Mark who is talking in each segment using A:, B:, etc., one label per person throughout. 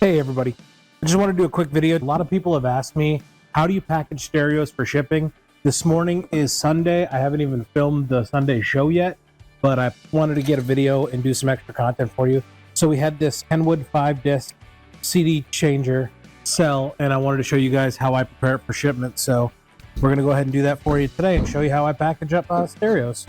A: Hey everybody, I just want to do a quick video. A lot of people have asked me, how do you package stereos for shipping? This morning is Sunday. I haven't even filmed the Sunday show yet, but I wanted to get a video and do some extra content for you. So we had this Kenwood 5-disc CD changer cell, and I wanted to show you guys how I prepare it for shipment. So we're going to go ahead and do that for you today and show you how I package up stereos.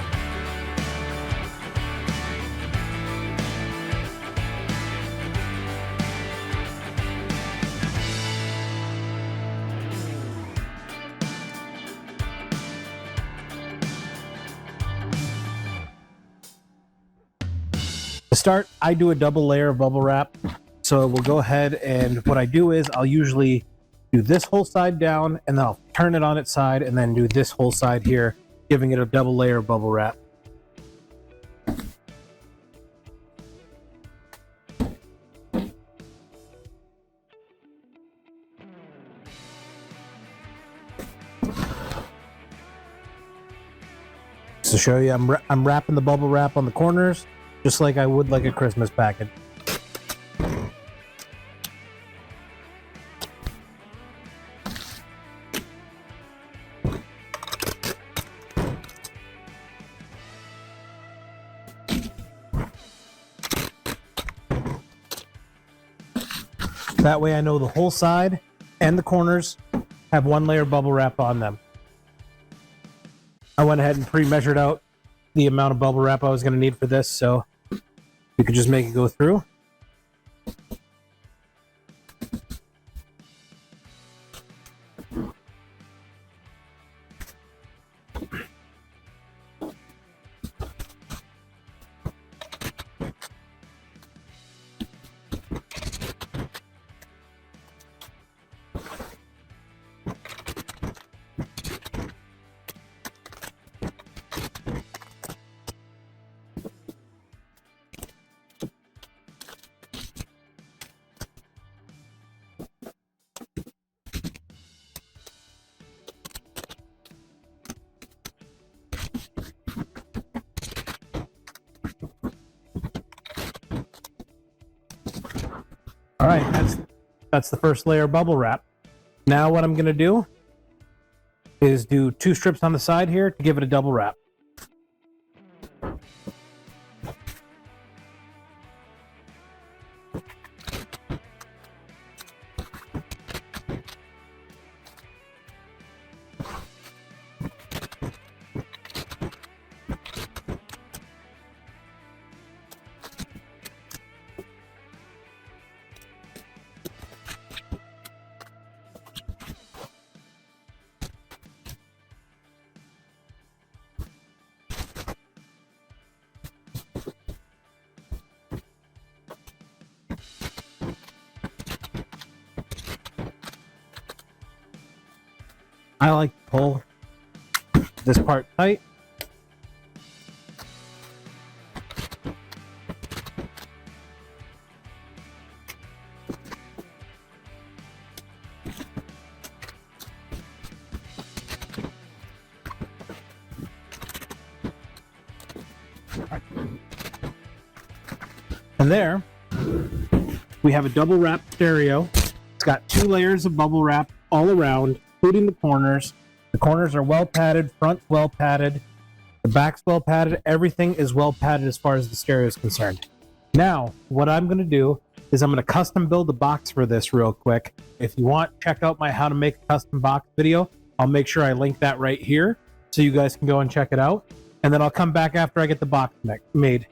A: To start, I do a double layer of bubble wrap. So we'll go ahead, and what I do is I'll usually do this whole side down, and then I'll turn it on its side, and then do this whole side here, giving it a double layer of bubble wrap. To show you, I'm wrapping the bubble wrap on the corners, just like I would like a Christmas package. That way I know the whole side and the corners have one layer of bubble wrap on them. I went ahead and pre-measured out the amount of bubble wrap I was going to need for this, so you could just make it go through. All right, that's the first layer of bubble wrap. Now what I'm going to do is do 2 strips on the side here to give it a double wrap. I like to pull this part tight. And there, we have a double wrap stereo. It's got 2 layers of bubble wrap all around, including the corners. The corners are well padded, front's well padded, the back's well padded, everything is well padded as far as the stereo is concerned. Now, what I'm going to do is I'm going to custom build a box for this real quick. If you want, check out my how to make a custom box video. I'll make sure I link that right here so you guys can go and check it out. And then I'll come back after I get the box made.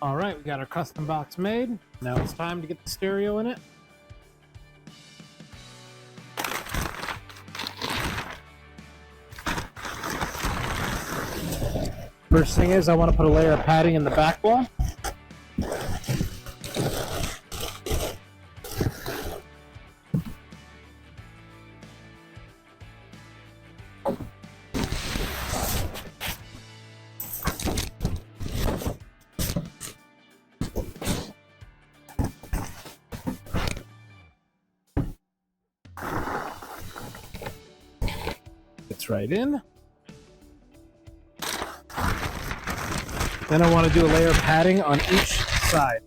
A: All right, we got our custom box made. Now it's time to get the stereo in it. First thing is I want to put a layer of padding in the back wall. Fits right in. Then I want to do a layer of padding on each side.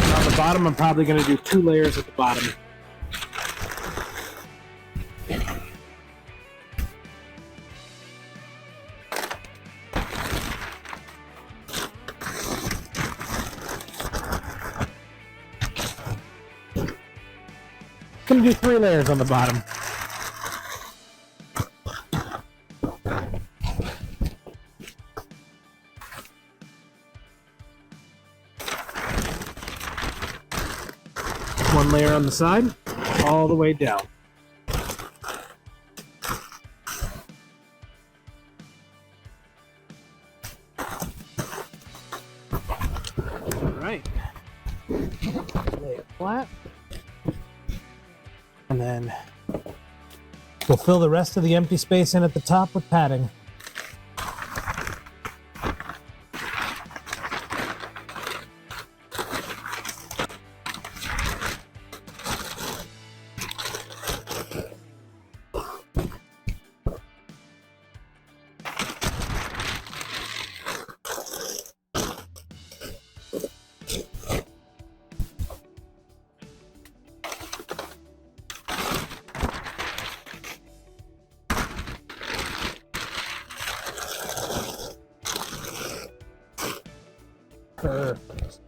A: On the bottom, I'm probably going to do 2 layers at the bottom. I'm going to do 3 layers on the bottom. One layer on the side, all the way down. All right. Lay it flat. And then we'll fill the rest of the empty space in at the top with padding. Perfect.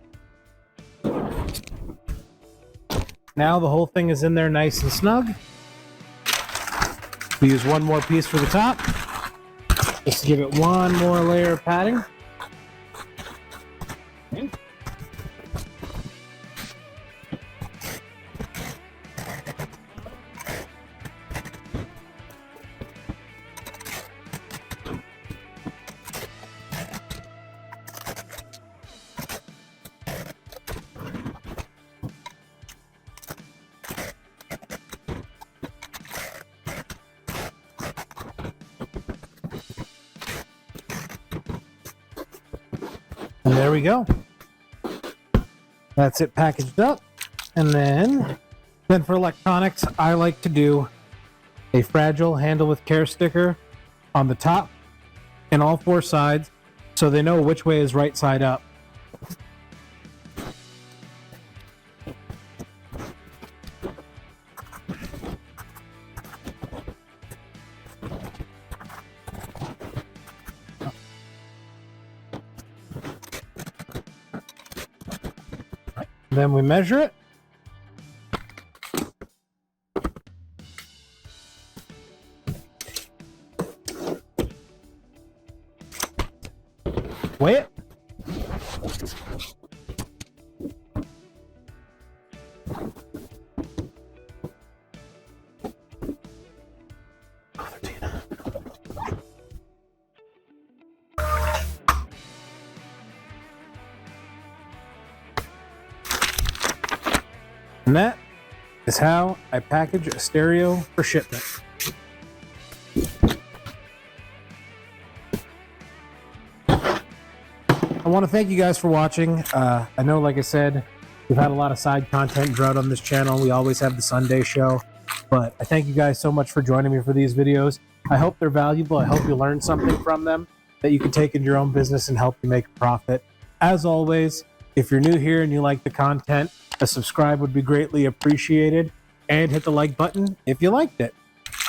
A: Now the whole thing is in there nice and snug. We use one more piece for the top. Just to give it one more layer of padding. Okay. And there we go. That's it packaged up. And then for electronics, I like to do a fragile handle with care sticker on the top and all 4 sides so they know which way is right side up. Then we measure it. Weigh it. And that is how I package a stereo for shipment. I want to thank you guys for watching. I know, like I said, we've had a lot of side content drought on this channel. We always have the Sunday show, but I thank you guys so much for joining me for these videos. I hope they're valuable. I hope you learned something from them that you can take into your own business and help you make a profit. As always, if you're new here and you like the content, a subscribe would be greatly appreciated, and hit the like button if you liked it.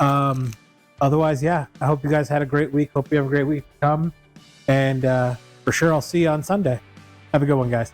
A: Otherwise, yeah, I hope you guys had a great week. Hope you have a great week to come, and for sure I'll see you on Sunday. Have a good one, guys.